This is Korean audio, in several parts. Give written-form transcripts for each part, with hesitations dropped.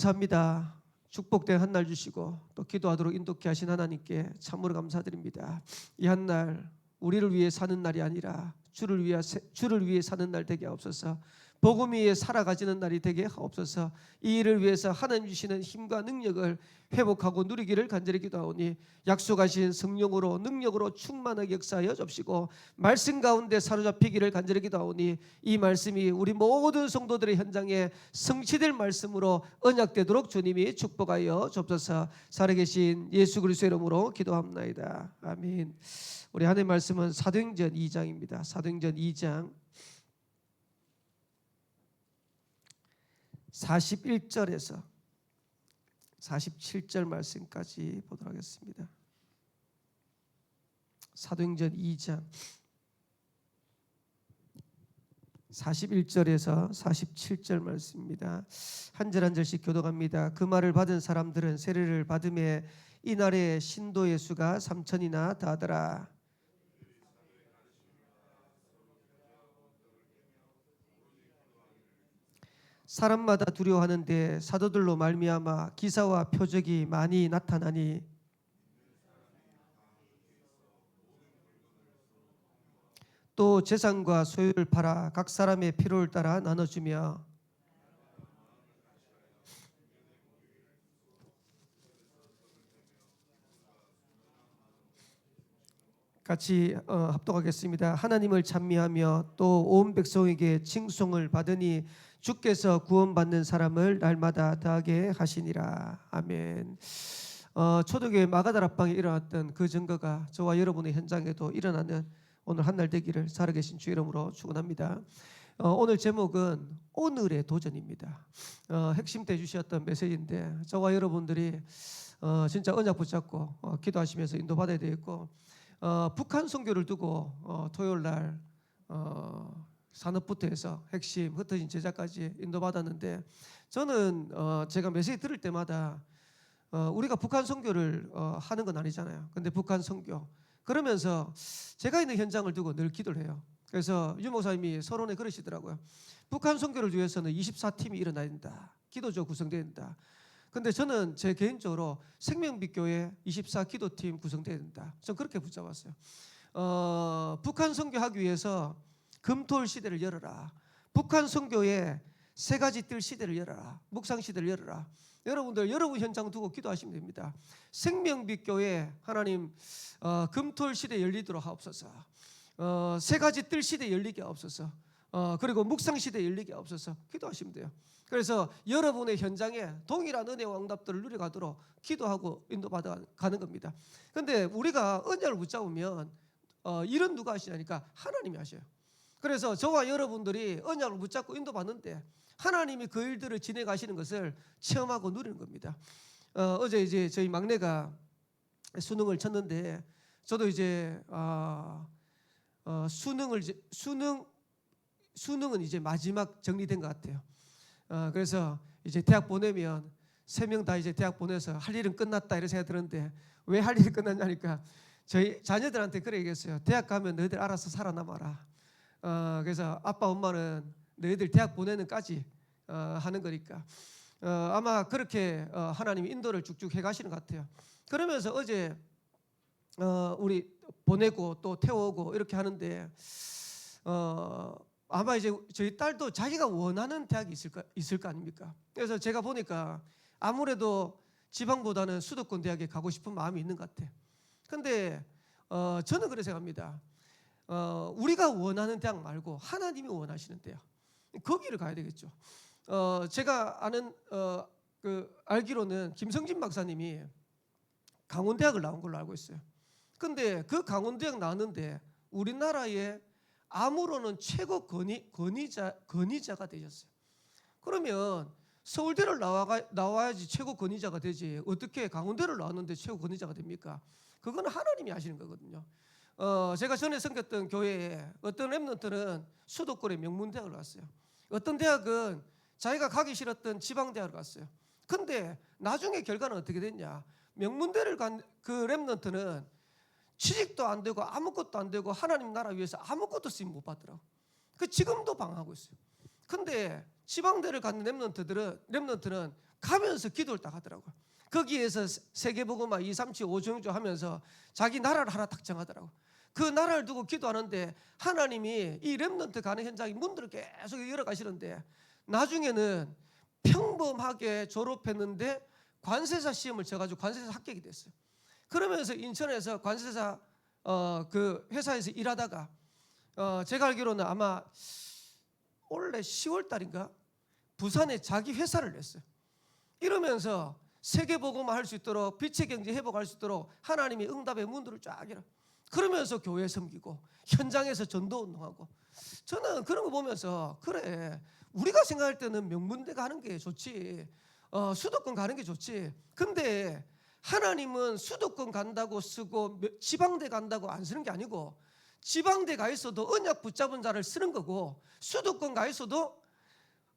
감사합니다. 축복된 한 날 주시고 또 기도하도록 인도케 하신 하나님께 참으로 감사드립니다. 이 한 날 우리를 위해 사는 날이 아니라 주를 위해 사는 날 되게 하옵소서. 복음 위에 살아가지는 날이 되게 하옵소서. 이 일을 위해서 하나님 주시는 힘과 능력을 회복하고 누리기를 간절히 기도하오니 약속하신 성령으로 능력으로 충만하게 역사하여 줍시고 말씀 가운데 사로잡히기를 간절히 기도하오니 이 말씀이 우리 모든 성도들의 현장에 성취될 말씀으로 언약되도록 주님이 축복하여 줍소서. 살아계신 예수 그리스도의 이름으로 기도합나이다. 아멘. 우리 하나님의 말씀은 사도행전 2장입니다. 사도행전 2장 41절에서 47절 말씀까지 보도록 하겠습니다. 사도행전 2장 41절에서 47절 말씀입니다. 한 절 한 절씩 교독합니다. 그 말을 받은 사람들은 세례를 받음에 이날에 신도의 수가 3,000이나 다하더라. 사람마다 두려워하는데 사도들로 말미암아 기사와 표적이 많이 나타나니 또 재산과 소유를 팔아 각 사람의 필요를 따라 나눠주며 같이 합독하겠습니다. 하나님을 찬미하며 또 온 백성에게 칭송을 받으니 주께서 구원받는 사람을 날마다 더하게 하시니라. 아멘. 초대교회 마가다락방에 일어났던 그 증거가 저와 여러분의 현장에도 일어나는 오늘 한 날 되기를 살아계신 주 이름으로 축원합니다. 오늘 제목은 오늘의 도전입니다. 핵심 때 주셨던 메시지인데 저와 여러분들이 진짜 언약 붙잡고 기도하시면서 인도받아야 되겠고 북한 선교를 두고 토요일 날 산업부터 해서 핵심 흩어진 제자까지 인도받았는데 저는 제가 메시지 들을 때마다 우리가 북한 선교를 하는 건 아니잖아요. 근데 북한 선교 그러면서 제가 있는 현장을 두고 늘 기도를 해요. 그래서 유 목사님이 서론에 그러시더라고요. 북한 선교를 위해서는 24팀이 일어나야 된다. 기도조 구성돼야 된다. 근데 저는 제 개인적으로 생명빛교회 24 기도팀 구성돼야 된다. 전 그렇게 붙잡았어요. 북한 선교하기 위해서 금토일 시대를 열어라. 북한 선교에 세 가지 뜰 시대를 열어라. 묵상 시대를 열어라. 여러분들 여러분 현장 두고 기도하시면 됩니다. 생명빛교회 하나님 금토일 시대 열리도록 하옵소서. 세 가지 뜰 시대 열리게 하옵소서. 그리고 묵상 시대 열리게 하옵소서. 기도하시면 돼요. 그래서 여러분의 현장에 동일한 은혜와 응답들을 누려가도록 기도하고 인도받아 가는 겁니다. 그런데 우리가 언약을 붙잡으면 일은 누가 하시냐니까 하나님이 하셔요. 그래서 저와 여러분들이 언약을 붙잡고 인도받는데 하나님이 그 일들을 진행하시는 것을 체험하고 누리는 겁니다. 어제 이제 저희 막내가 수능을 쳤는데 저도 이제 수능은 이제 마지막 정리된 것 같아요. 그래서 이제 대학 보내면 3명 다 이제 대학 보내서 할 일은 끝났다 이런 생각이 들었는데 왜 할 일이 끝났냐니까 저희 자녀들한테 그래 얘기했어요. 대학 가면 너희들 알아서 살아남아라. 그래서 아빠 엄마는 너희들 대학 보내는까지 하는 거니까 아마 그렇게 하나님이 인도를 쭉쭉 해가시는 것 같아요. 그러면서 어제 우리 보내고 또 태워오고 이렇게 하는데 아마 이제 저희 딸도 자기가 원하는 대학이 있을 거 아닙니까? 그래서 제가 보니까 아무래도 지방보다는 수도권 대학에 가고 싶은 마음이 있는 것 같아요. 근데 저는 그렇게 생각합니다. 우리가 원하는 대학 말고 하나님이 원하시는 대학 거기를 가야 되겠죠. 제가 아는 알기로는 김성진 박사님이 강원대학을 나온 걸로 알고 있어요. 근데 그 강원대학 나왔는데 우리나라의 암으로는 최고 권위자가 되셨어요. 그러면 서울대를 나와야지 최고 권위자가 되지 어떻게 강원대를 나왔는데 최고 권위자가 됩니까? 그건 하나님이 하시는 거거든요. 제가 전에 섬겼던 교회에 어떤 랩런트는 수도권의 명문대학을 갔어요. 어떤 대학은 자기가 가기 싫었던 지방대학을 갔어요. 근데 나중에 결과는 어떻게 됐냐? 명문대를 간 그 랩런트는 취직도 안 되고 아무것도 안 되고 하나님 나라 위해서 아무것도 쓰임 못 받더라고. 그 지금도 방황하고 있어요. 근데 지방대를 가는 랩런트는 가면서 기도를 딱 하더라고요. 거기에서 세계복음화 2, 3, 7, 5, 정조 하면서 자기 나라를 하나 딱 정하더라고요. 그 나라를 두고 기도하는데 하나님이 이 렘넌트 가는 현장에 문들을 계속 열어가시는데 나중에는 평범하게 졸업했는데 관세사 시험을 쳐가지고 관세사 합격이 됐어요. 그러면서 인천에서 관세사 그 회사에서 일하다가 제가 알기로는 아마 올해 10월 달인가 부산에 자기 회사를 냈어요. 이러면서 세계복음화 할 수 있도록 빛의 경제 회복할 수 있도록 하나님이 응답의 문들을 쫙 열어. 그러면서 교회 섬기고 현장에서 전도 운동하고. 저는 그런 거 보면서 그래, 우리가 생각할 때는 명문대 가는 게 좋지, 수도권 가는 게 좋지. 근데 하나님은 수도권 간다고 쓰고 지방대 간다고 안 쓰는 게 아니고, 지방대 가 있어도 언약 붙잡은 자를 쓰는 거고, 수도권 가 있어도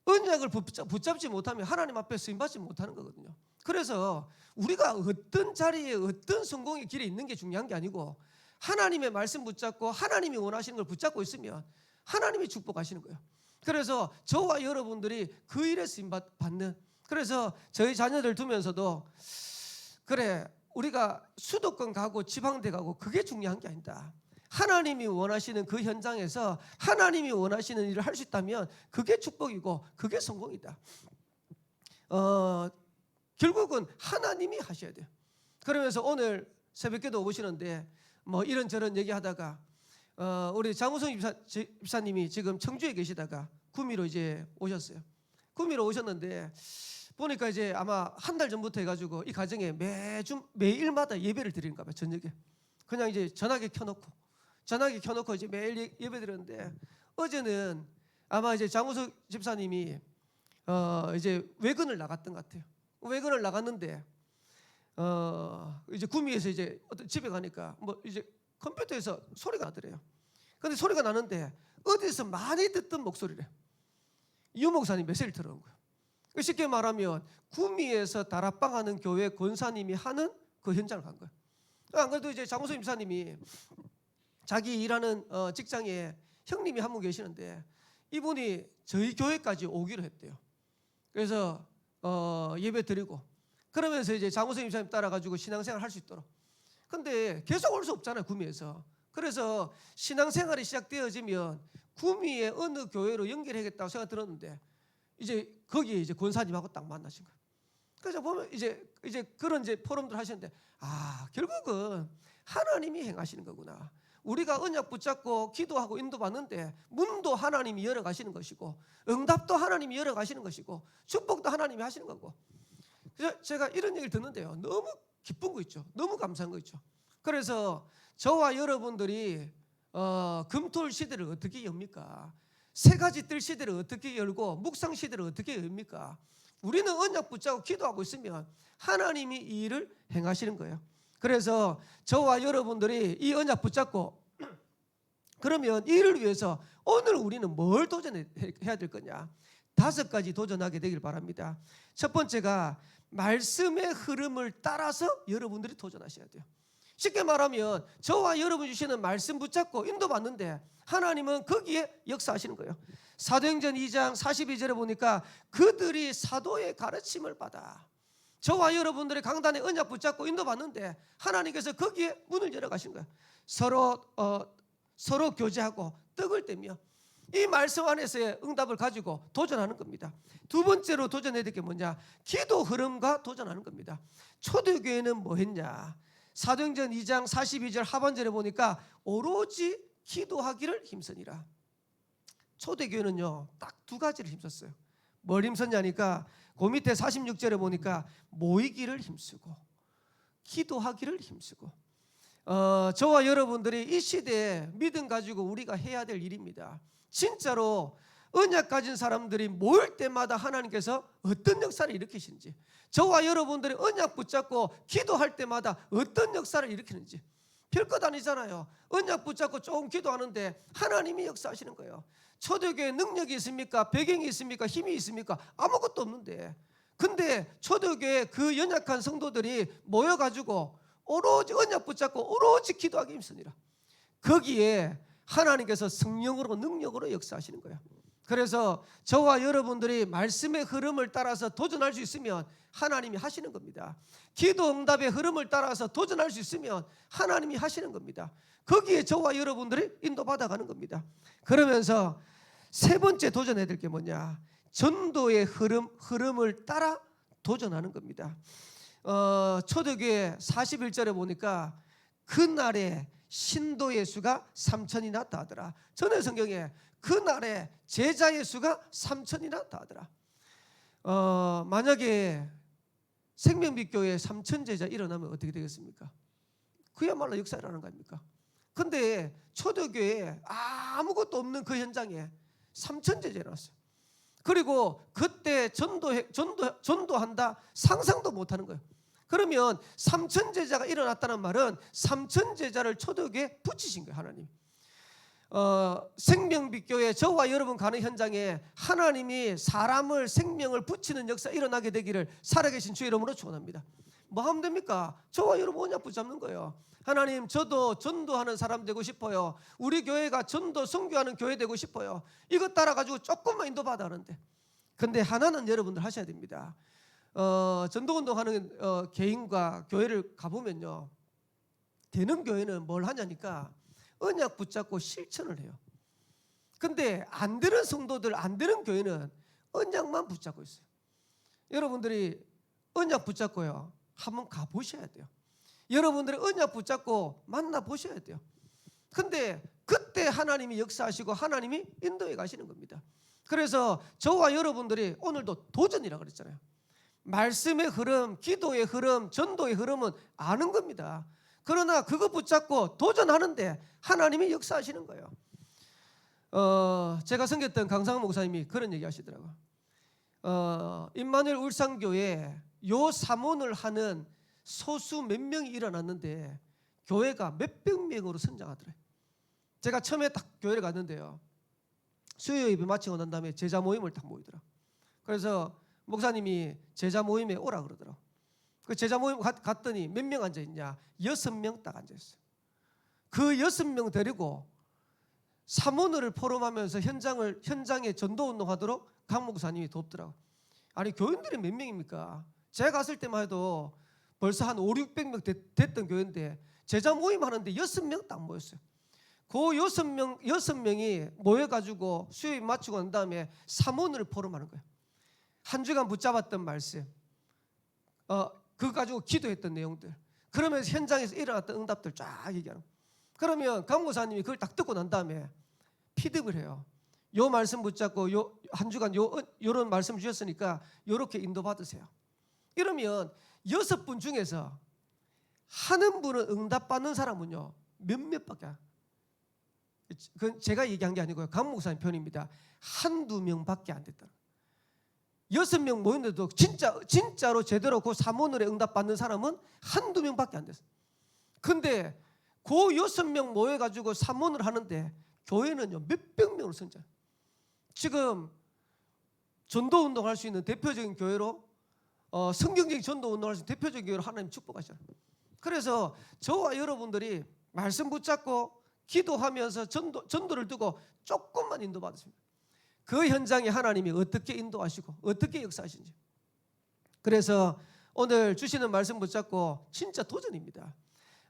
언약을 붙잡지 못하면 하나님 앞에 쓰임받지 못하는 거거든요. 그래서 우리가 어떤 자리에 어떤 성공의 길에 있는 게 중요한 게 아니고, 하나님의 말씀 붙잡고 하나님이 원하시는 걸 붙잡고 있으면 하나님이 축복하시는 거예요. 그래서 저와 여러분들이 그 일에 쓰임받는, 그래서 저희 자녀들 두면서도 그래, 우리가 수도권 가고 지방대 가고 그게 중요한 게 아니다. 하나님이 원하시는 그 현장에서 하나님이 원하시는 일을 할 수 있다면 그게 축복이고 그게 성공이다. 결국은 하나님이 하셔야 돼요. 그러면서 오늘 새벽기도 오시는데 뭐 이런저런 얘기하다가 우리 장우성 집사님이 지금 청주에 계시다가 구미로 이제 오셨어요. 구미로 오셨는데 보니까 이제 아마 한 달 전부터 해가지고 이 가정에 매일마다 예배를 드리는가 봐요. 저녁에 그냥 이제 전화기 켜놓고 이제 매일 예배 드렸는데, 어제는 아마 이제 장우석 집사님이 이제 외근을 나갔던 것 같아요. 외근을 나갔는데 이제 구미에서 이제 어떤 집에 가니까 뭐 이제 컴퓨터에서 소리가 나더래요. 근데 소리가 나는데 어디서 많이 듣던 목소리래. 유 목사님 메시지를 들어온 거예요. 쉽게 말하면 구미에서 다락방하는 교회 권사님이 하는 그 현장을 간 거예요. 안 그래도 이제 장우석 집사님이 자기 일하는 직장에 형님이 한 분 계시는데 이분이 저희 교회까지 오기로 했대요. 그래서 예배 드리고 그러면서 이제 장우석 집사님 따라가지고 신앙생활 할 수 있도록. 근데 계속 올 수 없잖아요, 구미에서. 그래서 신앙생활이 시작되어지면 구미의 어느 교회로 연결하겠다고 생각 들었는데 이제 거기에 이제 권사님하고 딱 만나신 거예요. 그래서 보면 이제 그런 이제 포럼들 하시는데 결국은 하나님이 행하시는 거구나. 우리가 언약 붙잡고 기도하고 인도받는데 문도 하나님이 열어가시는 것이고 응답도 하나님이 열어가시는 것이고 축복도 하나님이 하시는 거고. 그래서 제가 이런 얘기를 듣는데요, 너무 기쁜 거 있죠. 너무 감사한 거 있죠. 그래서 저와 여러분들이 금토일 시대를 어떻게 엽니까? 세 가지 뜰 시대를 어떻게 열고 묵상 시대를 어떻게 엽니까? 우리는 언약 붙잡고 기도하고 있으면 하나님이 이 일을 행하시는 거예요. 그래서 저와 여러분들이 이 언약 붙잡고 그러면 이를 위해서 오늘 우리는 뭘 도전해야 될 거냐? 5가지 도전하게 되길 바랍니다. 첫 번째가 말씀의 흐름을 따라서 여러분들이 도전하셔야 돼요. 쉽게 말하면 저와 여러분 주시는 말씀 붙잡고 인도받는데 하나님은 거기에 역사하시는 거예요. 사도행전 2장 42절에 보니까 그들이 사도의 가르침을 받아. 저와 여러분들의 강단에 언약 붙잡고 인도받는데 하나님께서 거기에 문을 열어가시는 거예요. 서로 교제하고 떡을 떼며 이 말씀 안에서의 응답을 가지고 도전하는 겁니다. 두 번째로 도전해야 될 게 뭐냐? 기도 흐름과 도전하는 겁니다. 초대교회는 뭐 했냐? 사도행전 2장 42절 하반절에 보니까 오로지 기도하기를 힘쓰니라. 초대교회는요 딱 2가지를 힘썼어요. 뭘 힘썼냐니까 그 밑에 46절에 보니까 모이기를 힘쓰고 기도하기를 힘쓰고. 저와 여러분들이 이 시대에 믿음 가지고 우리가 해야 될 일입니다. 진짜로 언약 가진 사람들이 모일 때마다 하나님께서 어떤 역사를 일으키시는지, 저와 여러분들이 언약 붙잡고 기도할 때마다 어떤 역사를 일으키는지. 별것 아니잖아요. 언약 붙잡고 조금 기도하는데 하나님이 역사하시는 거예요. 초대교회 능력이 있습니까? 배경이 있습니까? 힘이 있습니까? 아무것도 없는데, 근데 초대교회 그 연약한 성도들이 모여가지고 오로지 언약 붙잡고 오로지 기도하기 힘쓰니라. 거기에 하나님께서 성령으로 능력으로 역사하시는 거예요. 그래서 저와 여러분들이 말씀의 흐름을 따라서 도전할 수 있으면 하나님이 하시는 겁니다. 기도 응답의 흐름을 따라서 도전할 수 있으면 하나님이 하시는 겁니다. 거기에 저와 여러분들이 인도받아가는 겁니다. 그러면서 세 번째 도전해야 될 게 뭐냐? 전도의 흐름을 따라 도전하는 겁니다. 초대교회 41절에 보니까 그날에 신도의 수가 3천이 났다 하더라. 전에 성경에 그날에 제자의 수가 3천이 났다 하더라. 만약에 생명빛교회 3천 제자 일어나면 어떻게 되겠습니까? 그야말로 역사 일어나는 거 아닙니까? 근데 초대교회에 아무것도 없는 그 현장에 3천 제자 일어났어요. 그리고 그때 전도한다 상상도 못하는 거예요. 그러면 3천 제자가 일어났다는 말은 3천 제자를 초대교회에 붙이신 거예요, 하나님. 생명빛교회 저와 여러분 가는 현장에 하나님이 사람을 생명을 붙이는 역사 일어나게 되기를 살아계신 주의 이름으로 축원합니다. 뭐 하면 됩니까? 저와 여러분 언약 붙잡는 거예요. 하나님, 저도 전도하는 사람 되고 싶어요. 우리 교회가 전도 선교하는 교회 되고 싶어요. 이것 따라가지고 조금만 인도받아 하는데, 근데 하나는 여러분들 하셔야 됩니다. 전도운동하는 개인과 교회를 가보면요, 되는 교회는 뭘 하냐니까 언약 붙잡고 실천을 해요. 근데 안 되는 성도들, 안 되는 교회는 언약만 붙잡고 있어요. 여러분들이 언약 붙잡고요, 한번 가보셔야 돼요. 여러분들이 언약 붙잡고 만나보셔야 돼요. 근데 그때 하나님이 역사하시고 하나님이 인도해 가시는 겁니다. 그래서 저와 여러분들이 오늘도 도전이라고 그랬잖아요. 말씀의 흐름, 기도의 흐름, 전도의 흐름은 아는 겁니다. 그러나 그거 붙잡고 도전하는데 하나님이 역사하시는 거예요. 제가 섬겼던 강상훈 목사님이 그런 얘기 하시더라고요. 임마누엘 울산교회에 요 사문을 하는 소수 몇 명이 일어났는데 교회가 몇백 명으로 성장하더래요. 제가 처음에 딱 교회를 갔는데요, 수요 예배 마치고 난 다음에 제자 모임을 딱 모이더라. 그래서 목사님이 제자 모임에 오라 그러더라. 그 제자 모임 갔더니 몇 명 앉아있냐? 6명 딱 앉아있어요. 그 6명 데리고 사문을 포럼하면서 현장에 전도운동하도록 강 목사님이 돕더라고. 아니, 교인들이 몇 명입니까? 제가 갔을 때만 해도 벌써 한 500~600명 됐던 교회인데 제자 모임 하는데 6명 딱 모였어요. 그 6명이 모여가지고 수요일 마치고 난 다음에 사문을 포럼하는 거예요. 한 주간 붙잡았던 말씀, 그거 가지고 기도했던 내용들, 그러면서 현장에서 일어났던 응답들 쫙 얘기하는 거예요. 그러면 강목사님이 그걸 딱 듣고 난 다음에 피드백을 해요. 요 말씀 붙잡고 요 한 주간 요런 말씀 주셨으니까 요렇게 인도받으세요. 이러면 6분 중에서 하는 분은 응답받는 사람은요 몇몇밖에, 그건 제가 얘기한 게 아니고요, 강 목사님 편입니다. 한두 명밖에 안 됐다. 6명 모였는데도 진짜로 제대로 그 사문을에 응답받는 사람은 한두 명밖에 안 됐어요. 근데 그 6명 모여가지고 사문을 하는데 교회는요 몇백 명으로 성장. 지금 전도운동 할 수 있는 대표적인 교회로, 성경적인 전도운동 할 수 있는 대표적인 교회로 하나님 축복하셔요. 그래서 저와 여러분들이 말씀 붙잡고 기도하면서 전도를 두고 조금만 인도받으십니다. 그 현장에 하나님이 어떻게 인도하시고 어떻게 역사하시는지. 그래서 오늘 주시는 말씀 붙잡고 진짜 도전입니다.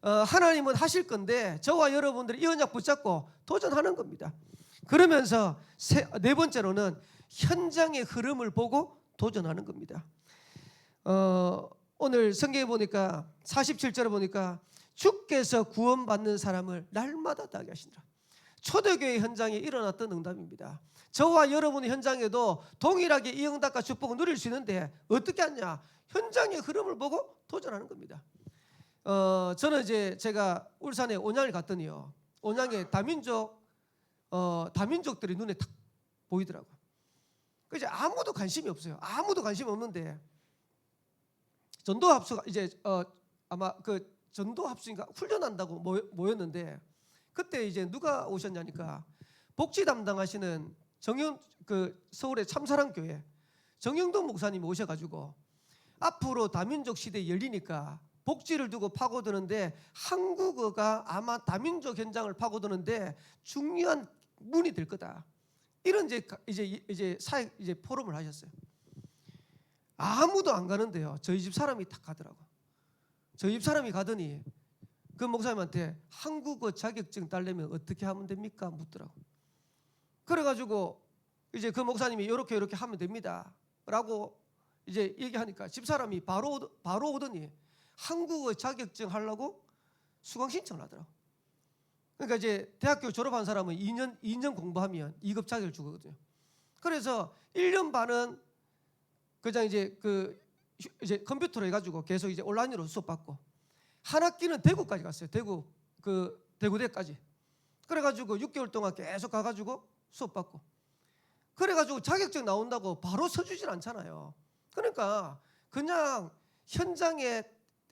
하나님은 하실 건데 저와 여러분들이 이 언약 붙잡고 도전하는 겁니다. 그러면서 네 번째로는 현장의 흐름을 보고 도전하는 겁니다. 오늘 성경에 보니까 47절에 보니까 주께서 구원받는 사람을 날마다 따게 하신다. 초대교회 현장에 일어났던 응답입니다. 저와 여러분의 현장에도 동일하게 이 응답과 축복을 누릴 수 있는데 어떻게 하냐? 현장의 흐름을 보고 도전하는 겁니다. 저는 이제 제가 울산에 온양을 갔더니요, 온양에 다민족들이 눈에 탁 보이더라고요. 그래서 아무도 관심이 없어요. 아무도 관심이 없는데 전도 합수가 이제 아마 그 전도 합수인가 훈련한다고 모였는데, 그때 이제 누가 오셨냐니까 복지 담당하시는 서울의 참사랑교회 정영돈 목사님이 오셔가지고 앞으로 다민족 시대 열리니까 복지를 두고 파고드는데 한국어가 아마 다민족 현장을 파고드는데 중요한 문이 될 거다. 이런 이제 사회 이제 포럼을 하셨어요. 아무도 안 가는데요. 저희 집 사람이 딱 가더라고. 저희 집 사람이 가더니 그 목사님한테 한국어 자격증 따려면 어떻게 하면 됩니까? 묻더라고. 그래가지고 이제 그 목사님이 이렇게 하면 됩니다라고 이제 얘기하니까 집사람이 바로 오더니 한국어 자격증 하려고 수강 신청을 하더라고. 그러니까 이제 대학교 졸업한 사람은 2년 공부하면 2급 자격을 주거든요. 그래서 1년 반은 그냥 이제 이제 컴퓨터로 해가지고 계속 이제 온라인으로 수업 받고, 한 학기는 대구까지 갔어요. 대구대까지. 그래가지고 6개월 동안 계속 가가지고 수업 받고, 그래가지고 자격증 나온다고 바로 서주진 않잖아요. 그러니까 그냥 현장에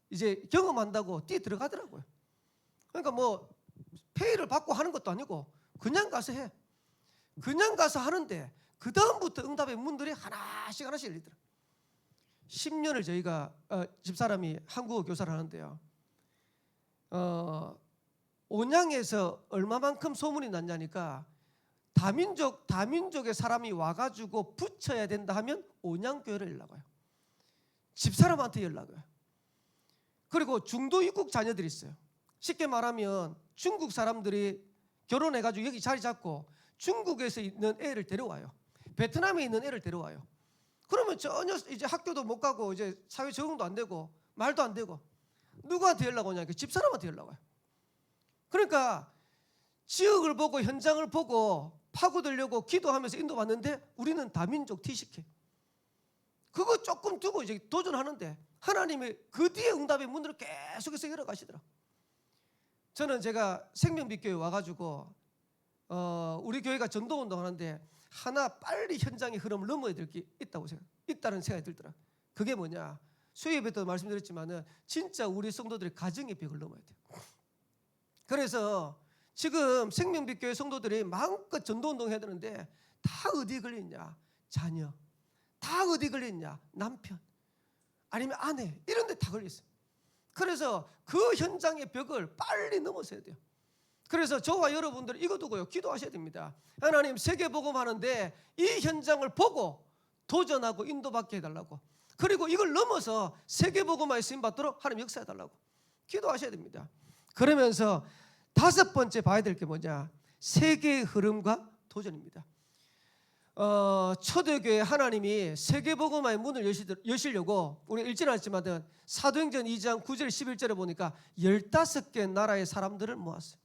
이제 경험한다고 뛰어 들어가더라고요. 그러니까 뭐 페이를 받고 하는 것도 아니고 그냥 가서 해. 그냥 가서 하는데 그 다음부터 응답의 문들이 하나씩 열리더라. 10년을 저희가 집사람이 한국어 교사를 하는데요. 온양에서 얼마만큼 소문이 났냐니까 다민족의 사람이 와가지고 붙여야 된다 하면 온양교회를 연락 와요. 집사람한테 연락 와요. 그리고 중도 입국 자녀들이 있어요. 쉽게 말하면 중국 사람들이 결혼해가지고 여기 자리 잡고 중국에서 있는 애를 데려와요. 베트남에 있는 애를 데려와요. 그러면 전혀 이제 학교도 못 가고 이제 사회 적응도 안 되고 말도 안 되고 누구한테 연락 오냐? 집사람한테 연락 와요. 그러니까 지역을 보고 현장을 보고 파고들려고 기도하면서 인도받는데 우리는 다민족 TCK 그거 조금 두고 이제 도전하는데 하나님이 그 뒤에 응답의 문을 계속해서 열어가시더라. 저는 제가 생명빛교회 와가지고 우리 교회가 전도운동 하는데 하나 빨리 현장의 흐름을 넘어야 될 게 있다는 생각이 들더라. 그게 뭐냐? 수요예배도 말씀드렸지만은 진짜 우리 성도들이 가정의 벽을 넘어야 돼요. 그래서 지금 생명빛교회 성도들이 마음껏 전도운동 해야 되는데 다 어디에 걸려있냐? 자녀. 다 어디에 걸려있냐? 남편. 아니면 아내. 이런 데 다 걸려있어요. 그래서 그 현장의 벽을 빨리 넘어서야 돼요. 그래서 저와 여러분들 이거 두고요 기도하셔야 됩니다. 하나님 세계복음 하는데 이 현장을 보고 도전하고 인도받게 해달라고. 그리고 이걸 넘어서 세계복음화에 쓰임받도록 하나님 역사해달라고 기도하셔야 됩니다. 그러면서 5번째 봐야 될 게 뭐냐? 세계의 흐름과 도전입니다. 초대교회 하나님이 세계복음화의 문을 여시려고 우리 읽지는 않지만 사도행전 2장 9절 11절에 보니까 15개 나라의 사람들을 모았어요.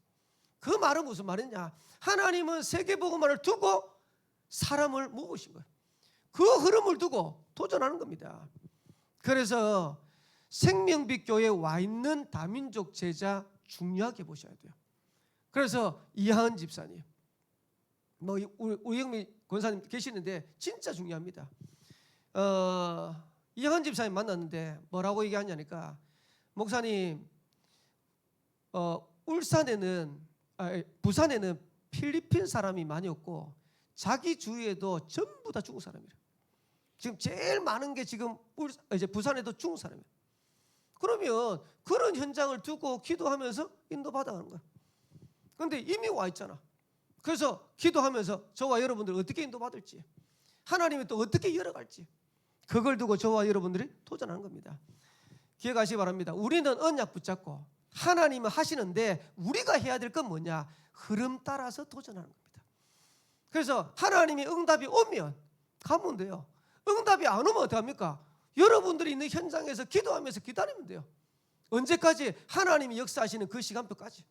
그 말은 무슨 말이냐? 하나님은 세계복음화를 두고 사람을 모으신 거예요. 그 흐름을 두고 도전하는 겁니다. 그래서 생명빛교회에 와 있는 다민족 제자 중요하게 보셔야 돼요. 그래서 이하은 집사님, 우영미 권사님 계시는데 진짜 중요합니다. 이하은 집사님 만났는데 뭐라고 얘기하냐니까 목사님 부산에는 필리핀 사람이 많이 없고 자기 주위에도 전부 다 중국 사람이래요. 지금 제일 많은 게 지금 이제 부산에도 중국 사람이에요. 그러면 그런 현장을 두고 기도하면서 인도받아가는 거야. 그런데 이미 와 있잖아. 그래서 기도하면서 저와 여러분들 어떻게 인도받을지 하나님이 또 어떻게 열어갈지 그걸 두고 저와 여러분들이 도전하는 겁니다. 기억하시기 바랍니다. 우리는 언약 붙잡고 하나님은 하시는데 우리가 해야 될 건 뭐냐? 흐름 따라서 도전하는 겁니다. 그래서 하나님이 응답이 오면 가면 돼요. 응답이 안 오면 어떡합니까? 여러분들이 있는 현장에서 기도하면서 기다리면 돼요. 언제까지? 하나님이 역사하시는 그 시간표까지.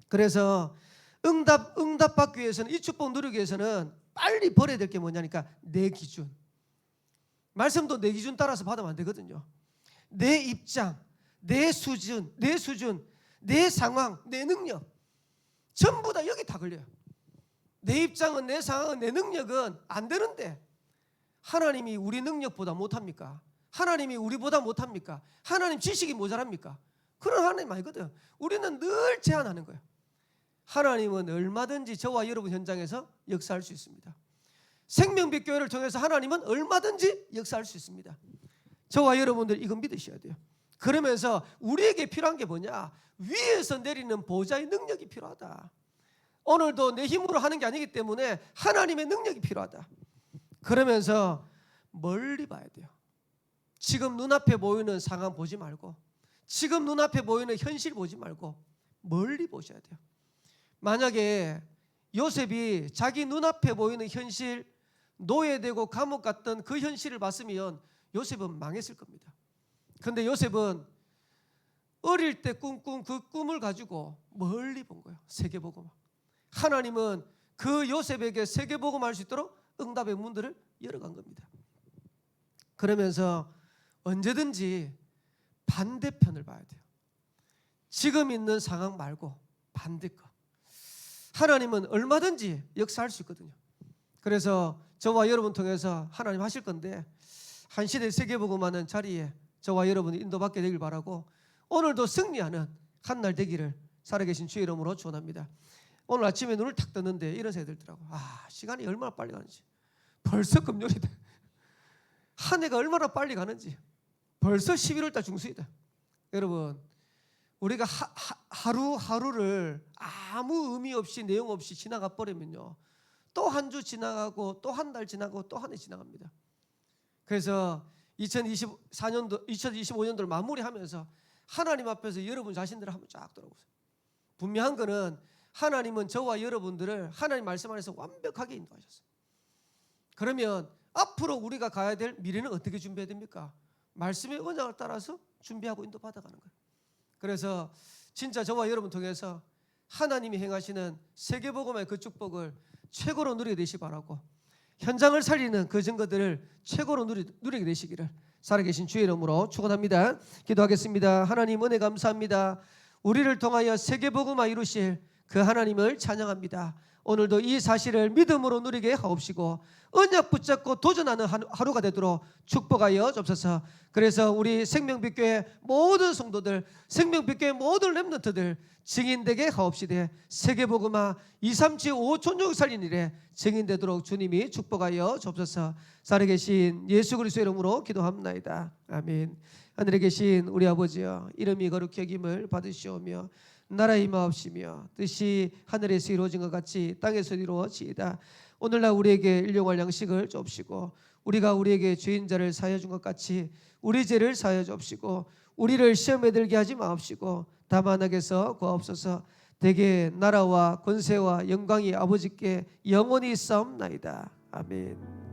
그래서 응답 받기 위해서는 이 축복 누리기 위해서는 빨리 버려야 될 게 뭐냐니까 내 기준. 말씀도 내 기준 따라서 받으면 안 되거든요. 내 입장, 내 수준, 내 상황, 내 능력 전부 다 여기 다 걸려요. 내 입장은, 내 상황은, 내 능력은 안 되는데 하나님이 우리 능력보다 못합니까? 하나님이 우리보다 못합니까? 하나님 지식이 모자랍니까? 그런 하나님 아니거든. 우리는 늘 제한하는 거예요. 하나님은 얼마든지 저와 여러분 현장에서 역사할 수 있습니다. 생명빛 교회를 통해서 하나님은 얼마든지 역사할 수 있습니다. 저와 여러분들 이건 믿으셔야 돼요. 그러면서 우리에게 필요한 게 뭐냐? 위에서 내리는 보좌의 능력이 필요하다. 오늘도 내 힘으로 하는 게 아니기 때문에 하나님의 능력이 필요하다. 그러면서 멀리 봐야 돼요. 지금 눈앞에 보이는 상황 보지 말고, 지금 눈앞에 보이는 현실 보지 말고 멀리 보셔야 돼요. 만약에 요셉이 자기 눈앞에 보이는 현실, 노예되고 감옥 갔던 그 현실을 봤으면 요셉은 망했을 겁니다. 그런데 요셉은 어릴 때 꿈꾼 그 꿈을 가지고 멀리 본 거예요. 세계복음. 하나님은 그 요셉에게 세계복음 할 수 있도록 응답의 문들을 열어간 겁니다. 그러면서 언제든지 반대편을 봐야 돼요. 지금 있는 상황 말고 반대 거. 하나님은 얼마든지 역사할 수 있거든요. 그래서 저와 여러분 통해서 하나님 하실 건데, 한 시대 세계복음하는 자리에 저와 여러분이 인도받게 되길 바라고, 오늘도 승리하는 한 날 되기를 살아계신 주의 이름으로 축원합니다. 오늘 아침에 눈을 탁 떴는데 이런 생각이 들더라고. 시간이 얼마나 빨리 가는지. 벌써 금요일이다. 한 해가 얼마나 빨리 가는지. 벌써 11월달 중순이다. 여러분, 우리가 하루하루를 아무 의미 없이 내용 없이 지나가 버리면요, 또 한 주 지나가고 또 한 달 지나고 또 한 해 지나갑니다. 그래서 2025년도를 마무리하면서 하나님 앞에서 여러분 자신들을 한번 쫙 돌아보세요. 분명한 거는 하나님은 저와 여러분들을 하나님 말씀 안에서 완벽하게 인도하셨어요. 그러면 앞으로 우리가 가야 될 미래는 어떻게 준비해야 됩니까? 말씀의 언약을 따라서 준비하고 인도받아가는 거예요. 그래서 진짜 저와 여러분 통해서 하나님이 행하시는 세계복음의 그 축복을 최고로 누리게 되시기 바라고, 현장을 살리는 그 증거들을 최고로 누리게 되시기를 살아계신 주의 이름으로 축원합니다. 기도하겠습니다. 하나님 은혜 감사합니다. 우리를 통하여 세계복음화 이루실 그 하나님을 찬양합니다. 오늘도 이 사실을 믿음으로 누리게 하옵시고 언약 붙잡고 도전하는 하루가 되도록 축복하여 주옵소서. 그래서 우리 생명빛교회 모든 성도들, 생명빛교회 모든 렘넌트들 증인되게 하옵시되 세계복음화 237 5천족 살린 일에 증인되도록 주님이 축복하여 주옵소서. 살아계신 예수 그리스도의 이름으로 기도합나이다. 아멘. 하늘에 계신 우리 아버지여, 이름이 거룩히 여김을 받으시오며 나라의 임하옵시며 뜻이 하늘에서 이루어진 것 같이 땅에서 이루어지이다. 오늘날 우리에게 일용할 양식을 주옵시고 우리가 우리에게 죄인자를 사하여 준 것 같이 우리 죄를 사하여 주옵시고 우리를 시험에 들게 하지 마옵시고 다만 악에서 구하옵소서. 대개 나라와 권세와 영광이 아버지께 영원히 있사옵나이다. 아멘.